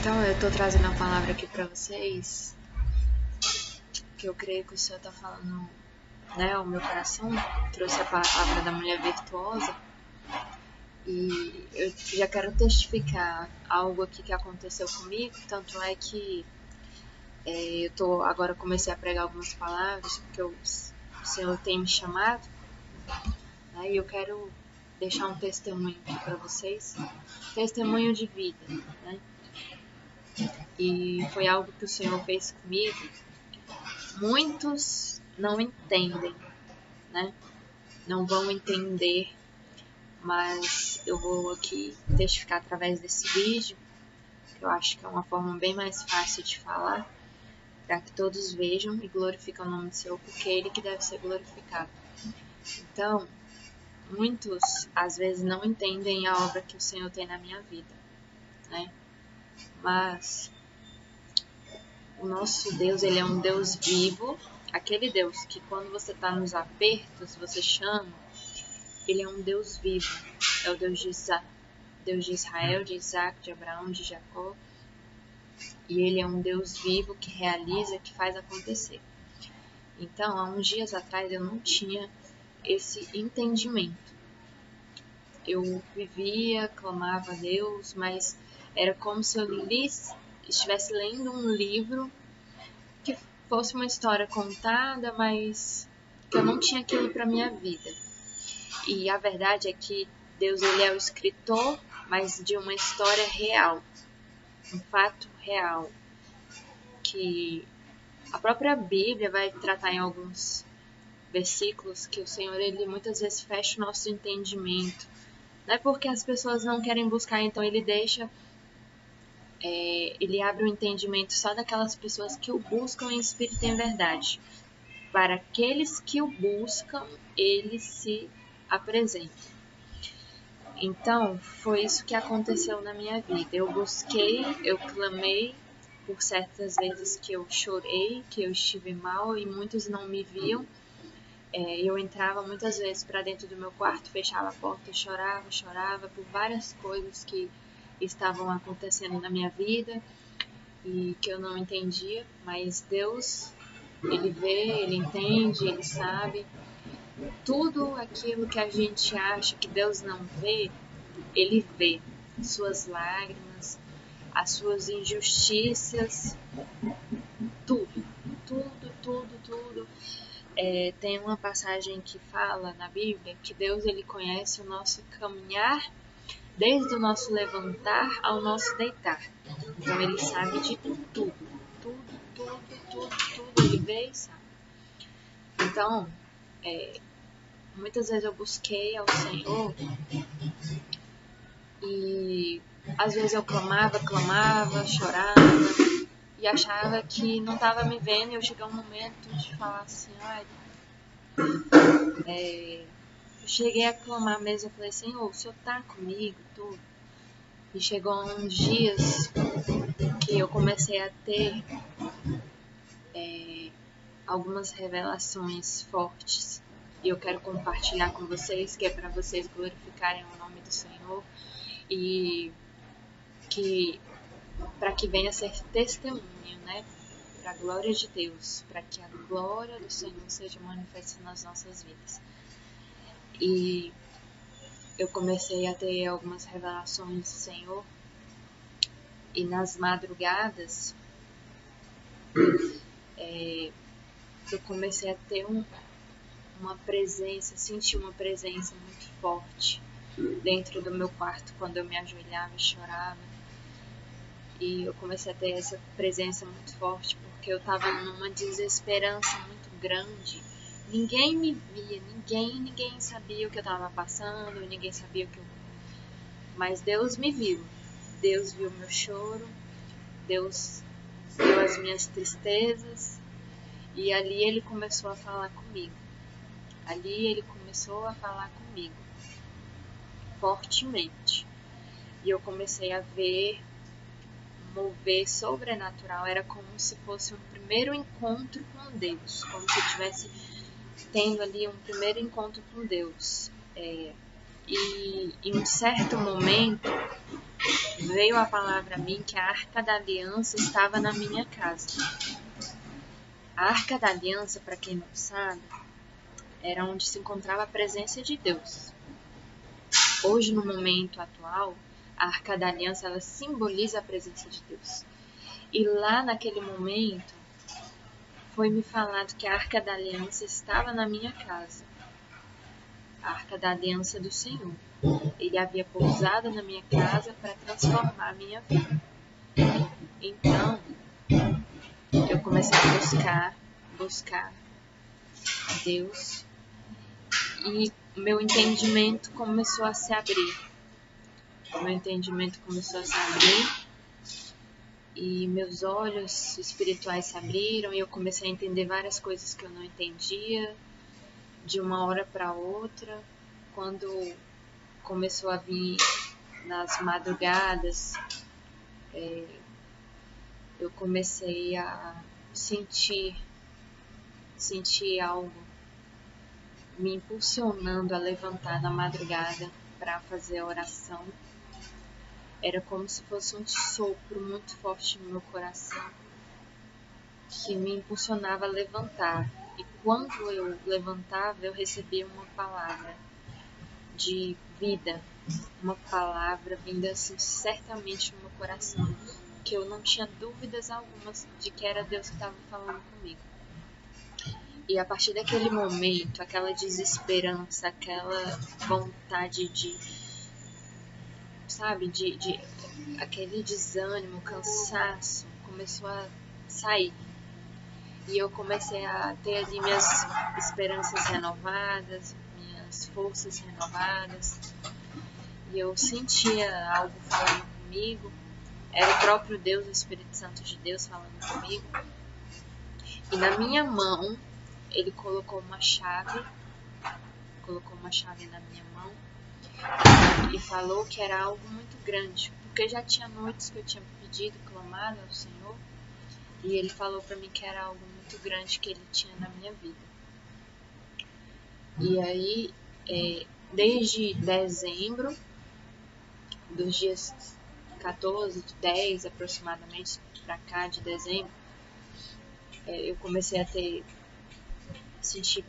Então, eu estou trazendo uma palavra aqui para vocês, que eu creio que o Senhor está falando, né, ao meu coração. Trouxe a palavra da mulher virtuosa e eu já quero testificar algo aqui que aconteceu comigo. Tanto é que agora comecei a pregar algumas palavras, porque o Senhor tem me chamado, né, e eu quero deixar um testemunho aqui para vocês, testemunho de vida, né? E foi algo que o Senhor fez comigo. Muitos não entendem, né? Não vão entender, mas eu vou aqui testificar através desse vídeo, que eu acho que é uma forma bem mais fácil de falar, para que todos vejam e glorifiquem o nome do Senhor, porque é Ele que deve ser glorificado. Então, muitos às vezes não entendem a obra que o Senhor tem na minha vida, né? Mas o nosso Deus, Ele é um Deus vivo, aquele Deus que quando você está nos apertos, você chama, Ele é um Deus vivo, é o Deus de Israel, de Isaac, de Abraão, de Jacó, e Ele é um Deus vivo que realiza, que faz acontecer. Então, há uns dias atrás eu não tinha esse entendimento. Eu vivia, clamava a Deus, mas era como se eu estivesse lendo um livro que fosse uma história contada, mas que eu não tinha aquilo para minha vida. E a verdade é que Deus, Ele é o escritor, mas de uma história real, um fato real, que a própria Bíblia vai tratar em alguns versículos que o Senhor, Ele muitas vezes fecha o nosso entendimento. Não é porque as pessoas não querem buscar, então Ele deixa, Ele abre o entendimento só daquelas pessoas que o buscam em espírito e em verdade. Para aqueles que o buscam, Ele se apresenta. Então, foi isso que aconteceu na minha vida. Eu busquei, eu clamei por certas vezes que eu chorei, que eu estive mal e muitos não me viam. Eu entrava muitas vezes para dentro do meu quarto, fechava a porta, chorava por várias coisas que estavam acontecendo na minha vida e que eu não entendia, mas Deus, Ele vê, Ele entende, Ele sabe. Tudo aquilo que a gente acha que Deus não vê, Ele vê. Suas lágrimas, as suas injustiças, tudo. Tem uma passagem que fala na Bíblia que Deus, Ele conhece o nosso caminhar desde o nosso levantar ao nosso deitar. Então Ele sabe de tudo. Tudo Ele vê e sabe. Então, muitas vezes eu busquei ao Senhor e às vezes eu clamava, chorava e achava que não estava me vendo, e eu cheguei a um momento de falar assim, eu cheguei a clamar mesmo, eu falei, Senhor, o Senhor está comigo, tudo. E chegou uns dias que eu comecei a ter algumas revelações fortes. E eu quero compartilhar com vocês, que é para vocês glorificarem o nome do Senhor e para que venha a ser testemunho, né? Para a glória de Deus, para que a glória do Senhor seja manifesta nas nossas vidas. E eu comecei a ter algumas revelações do Senhor, e nas madrugadas eu comecei a ter uma presença, senti uma presença muito forte dentro do meu quarto quando eu me ajoelhava e chorava. E eu comecei a ter essa presença muito forte porque eu estava numa desesperança muito grande. Ninguém me via, ninguém sabia o que eu estava passando, ninguém sabia o que eu... Mas Deus me viu. Deus viu meu choro, Deus viu as minhas tristezas, e ali Ele começou a falar comigo. Fortemente. E eu comecei a ver mover sobrenatural, era como se fosse um primeiro encontro com Deus, como se eu estivesse tendo ali um primeiro encontro com Deus. E em um certo momento, veio a palavra a mim que a Arca da Aliança estava na minha casa. A Arca da Aliança, para quem não sabe, era onde se encontrava a presença de Deus. Hoje, no momento atual, a Arca da Aliança ela simboliza a presença de Deus. E lá naquele momento, foi me falado que a Arca da Aliança estava na minha casa. A Arca da Aliança do Senhor. Ele havia pousado na minha casa para transformar a minha vida. Então, eu comecei a buscar a Deus. E meu entendimento começou a se abrir. E meus olhos espirituais se abriram e eu comecei a entender várias coisas que eu não entendia de uma hora para outra. Quando começou a vir nas madrugadas, eu comecei a sentir algo me impulsionando a levantar na madrugada para fazer a oração. Era como se fosse um sopro muito forte no meu coração que me impulsionava a levantar. E quando eu levantava, eu recebia uma palavra de vida, uma palavra vinda assim certamente no meu coração, que eu não tinha dúvidas algumas de que era Deus que estava falando comigo. E a partir daquele momento, aquela desesperança, aquela vontade de aquele desânimo, cansaço, começou a sair. E eu comecei a ter ali minhas esperanças renovadas, minhas forças renovadas. E eu sentia algo falando comigo. Era o próprio Deus, o Espírito Santo de Deus falando comigo. E na minha mão, ele colocou uma chave na minha mão e falou que era algo muito grande, porque já tinha noites que eu tinha pedido, clamado ao Senhor, e ele falou para mim que era algo muito grande que ele tinha na minha vida. E aí, desde dezembro, dos dias 14, 10 aproximadamente para cá, de dezembro, eu comecei a sentir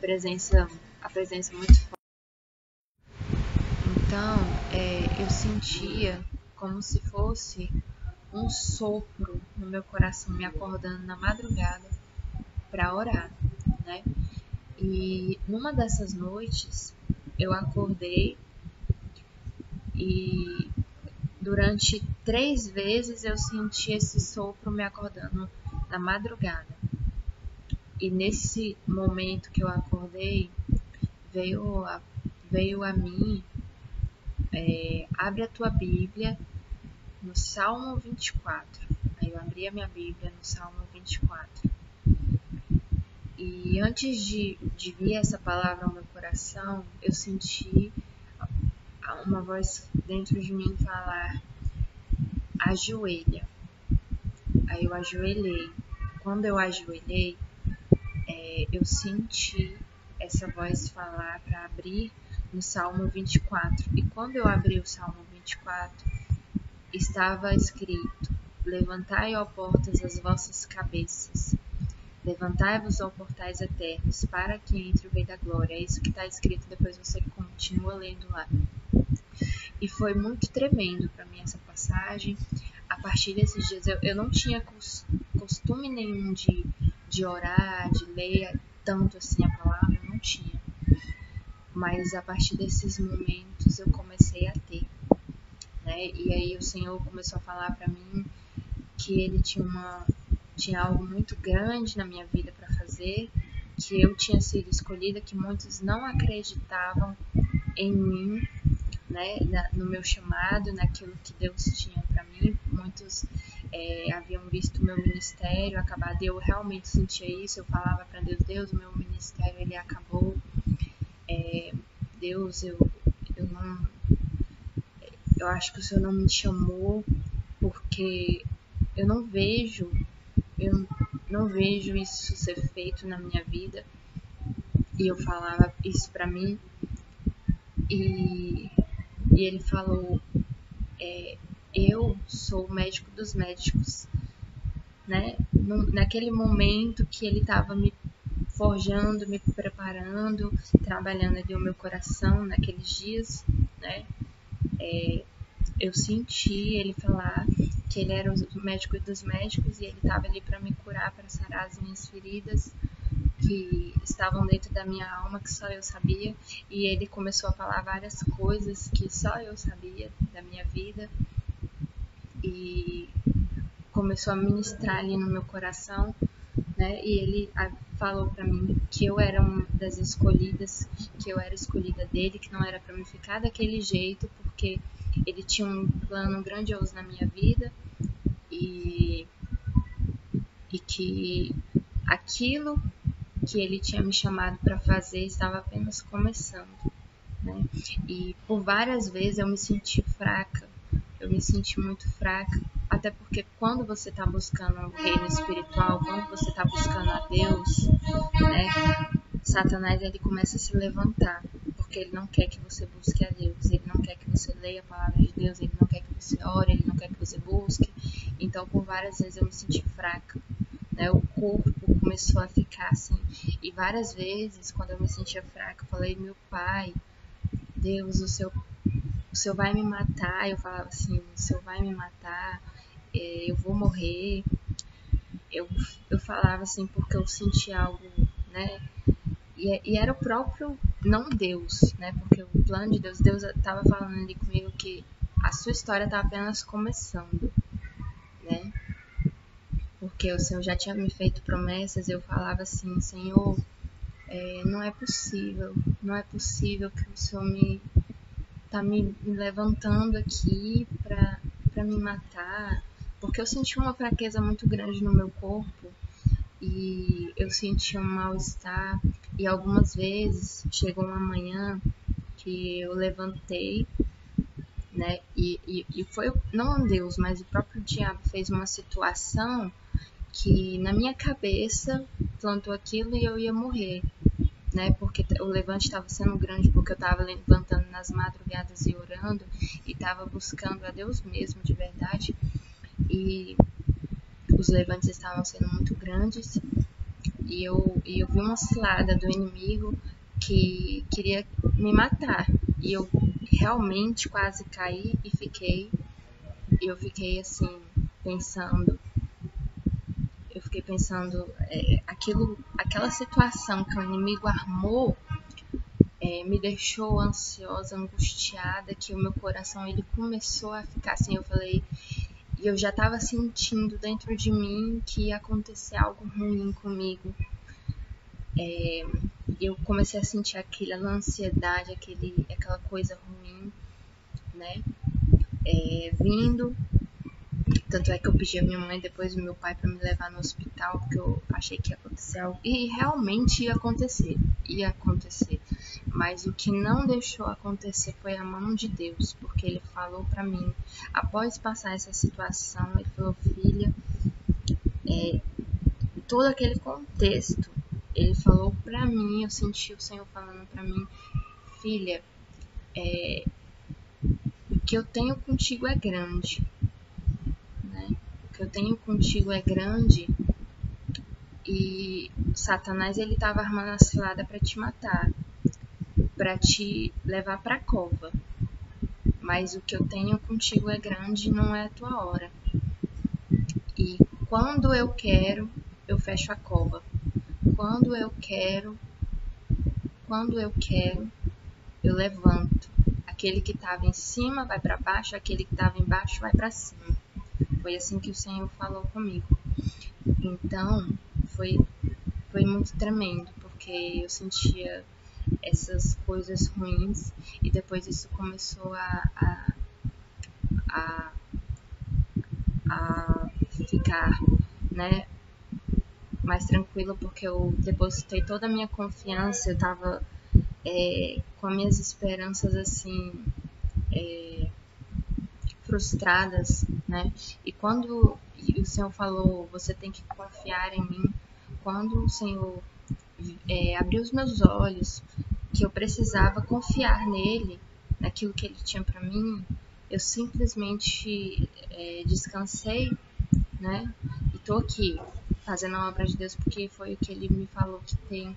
a presença muito forte. Então, eu sentia como se fosse um sopro no meu coração, me acordando na madrugada para orar, né? E numa dessas noites, eu acordei e durante 3 vezes eu senti esse sopro me acordando na madrugada. E nesse momento que eu acordei, veio a mim, abre a tua Bíblia no Salmo 24. Aí eu abri a minha Bíblia no Salmo 24. E antes de vir essa palavra ao meu coração, eu senti uma voz dentro de mim falar: ajoelha. Aí eu ajoelhei. Quando eu ajoelhei, eu senti essa voz falar para abrir no Salmo 24. E quando eu abri o Salmo 24, estava escrito: levantai, ó portas, as vossas cabeças. Levantai-vos, ó portais eternos, para que entre o Rei da Glória. É isso que está escrito, depois você continua lendo lá. E foi muito tremendo para mim essa passagem. A partir desses dias, eu não tinha costume nenhum de orar, de ler tanto assim a palavra, eu não tinha. Mas a partir desses momentos eu comecei a ter, né? E aí o Senhor começou a falar para mim que Ele tinha algo muito grande na minha vida para fazer, que eu tinha sido escolhida, que muitos não acreditavam em mim, né, no meu chamado, naquilo que Deus tinha para mim. Muitos haviam visto o meu ministério acabado, e eu realmente sentia isso. Eu falava para Deus, o meu ministério ele acabou. Deus, eu acho que o Senhor não me chamou, porque eu não vejo isso ser feito na minha vida. E eu falava isso pra mim, e ele falou: eu sou o médico dos médicos, né? Naquele momento que ele estava me forjando, me preparando, trabalhando ali o meu coração naqueles dias, né? Eu senti ele falar que ele era o médico dos médicos e ele estava ali para me curar, para sarar as minhas feridas que estavam dentro da minha alma, que só eu sabia. E ele começou a falar várias coisas que só eu sabia da minha vida e começou a ministrar ali no meu coração, né? E ele falou para mim que eu era uma das escolhidas, que eu era escolhida dele, que não era para me ficar daquele jeito, porque ele tinha um plano grandioso na minha vida e que aquilo que ele tinha me chamado para fazer estava apenas começando, né? E por várias vezes eu me senti fraca, eu me senti muito fraca, até porque quando você está buscando o reino espiritual, quando você está buscando a Deus, né, Satanás ele começa a se levantar, porque ele não quer que você busque a Deus, ele não quer que você leia a palavra de Deus, ele não quer que você ore, ele não quer que você busque. Então por várias vezes eu me senti fraca, né? O corpo começou a ficar assim, e várias vezes quando eu me sentia fraca, eu falei: meu pai, Deus, o Senhor vai me matar. Eu falava assim: o Senhor vai me matar, eu vou morrer. Eu falava assim porque eu sentia algo, né? E era o próprio, não Deus, né? Porque o plano de Deus estava falando ali comigo que a sua história está apenas começando, né? Porque o Senhor já tinha me feito promessas. Eu falava assim: Senhor, não é possível, não é possível que o Senhor tá me levantando aqui para me matar, porque eu senti uma fraqueza muito grande no meu corpo e eu senti um mal-estar. E algumas vezes chegou uma manhã que eu levantei, né? E foi não Deus, mas o próprio diabo fez uma situação que na minha cabeça plantou aquilo e eu ia morrer, né? Porque o levante estava sendo grande, porque eu estava levantando nas madrugadas e orando e estava buscando a Deus mesmo de verdade. E os levantes estavam sendo muito grandes e eu vi uma cilada do inimigo que queria me matar. E eu realmente quase caí e eu fiquei assim pensando, aquela situação que o inimigo armou me deixou ansiosa, angustiada, que o meu coração ele começou a ficar assim. Eu falei, e eu já estava sentindo dentro de mim que ia acontecer algo ruim comigo. Eu comecei a sentir aquela ansiedade, aquela coisa ruim, né? Vindo. Tanto é que eu pedi a minha mãe, depois o meu pai, para me levar no hospital, porque eu achei que ia acontecer algo. E realmente ia acontecer. Mas o que não deixou acontecer foi a mão de Deus, porque ele falou para mim, após passar essa situação, ele falou: filha, todo aquele contexto, ele falou para mim, eu senti o Senhor falando para mim: filha, o que eu tenho contigo é grande, né? O que eu tenho contigo é grande. E Satanás ele estava armando a cilada para te matar, para te levar para a cova. Mas o que eu tenho contigo é grande, não é a tua hora. E quando eu quero, eu fecho a cova. Quando eu quero, eu levanto. Aquele que estava em cima vai para baixo, aquele que estava embaixo vai para cima. Foi assim que o Senhor falou comigo. Então, foi muito tremendo, porque eu sentia essas coisas ruins e depois isso começou a ficar, né, mais tranquila, porque eu depositei toda a minha confiança. Eu estava com as minhas esperanças assim frustradas, né? E quando o Senhor falou: você tem que confiar em mim, quando o Senhor abriu os meus olhos, que eu precisava confiar nele, naquilo que ele tinha para mim, eu simplesmente descansei, né? E tô aqui fazendo a obra de Deus porque foi o que Ele me falou que tem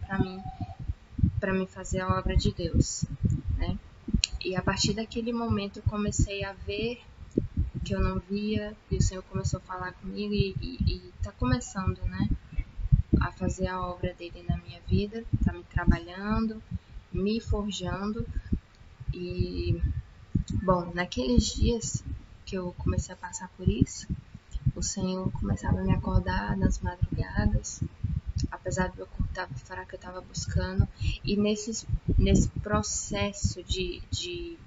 para mim fazer a obra de Deus, né? E a partir daquele momento eu comecei a ver que eu não via, e o Senhor começou a falar comigo e tá começando, né, a fazer a obra dele na minha vida, tá me trabalhando, me forjando. E, bom, naqueles dias que eu comecei a passar por isso, o Senhor começava a me acordar nas madrugadas, apesar do meu corpo estar fraco, eu estava buscando. E nesse processo de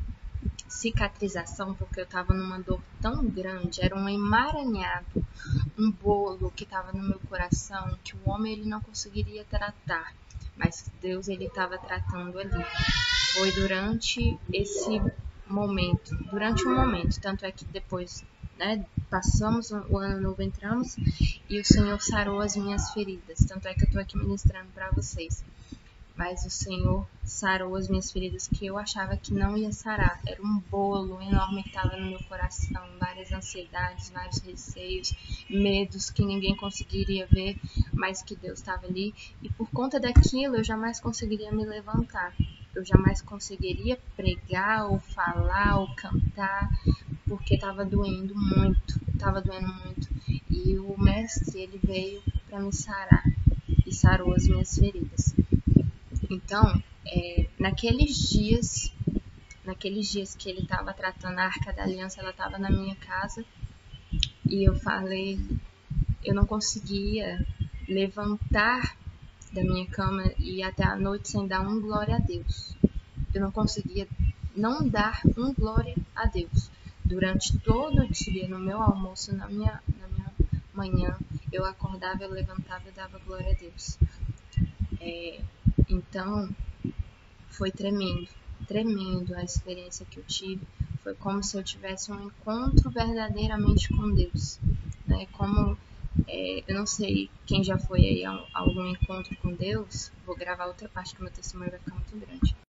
cicatrização, porque eu estava numa dor tão grande, era um emaranhado, um bolo que estava no meu coração, que o homem ele não conseguiria tratar, mas Deus ele estava tratando ali. Foi durante um momento, tanto é que depois, né, passamos o ano novo, entramos, e o Senhor sarou as minhas feridas, tanto é que eu estou aqui ministrando para vocês. Mas o Senhor sarou as minhas feridas que eu achava que não ia sarar. Era um bolo enorme que estava no meu coração, várias ansiedades, vários receios, medos que ninguém conseguiria ver, mas que Deus estava ali. E por conta daquilo eu jamais conseguiria me levantar. Eu jamais conseguiria pregar ou falar ou cantar, porque estava doendo muito, E o mestre, ele veio para me sarar e sarou as minhas feridas. Então, naqueles dias que ele estava tratando a Arca da Aliança, ela estava na minha casa e eu falei, eu não conseguia levantar da minha cama e ir até a noite sem dar um glória a Deus. Eu não conseguia não dar um glória a Deus. Durante todo o dia, no meu almoço, na minha manhã, eu acordava, eu levantava e dava glória a Deus. Então, foi tremendo a experiência que eu tive. Foi como se eu tivesse um encontro verdadeiramente com Deus, né? Eu não sei quem já foi aí a algum encontro com Deus. Vou gravar outra parte que meu testemunho vai ficar muito grande.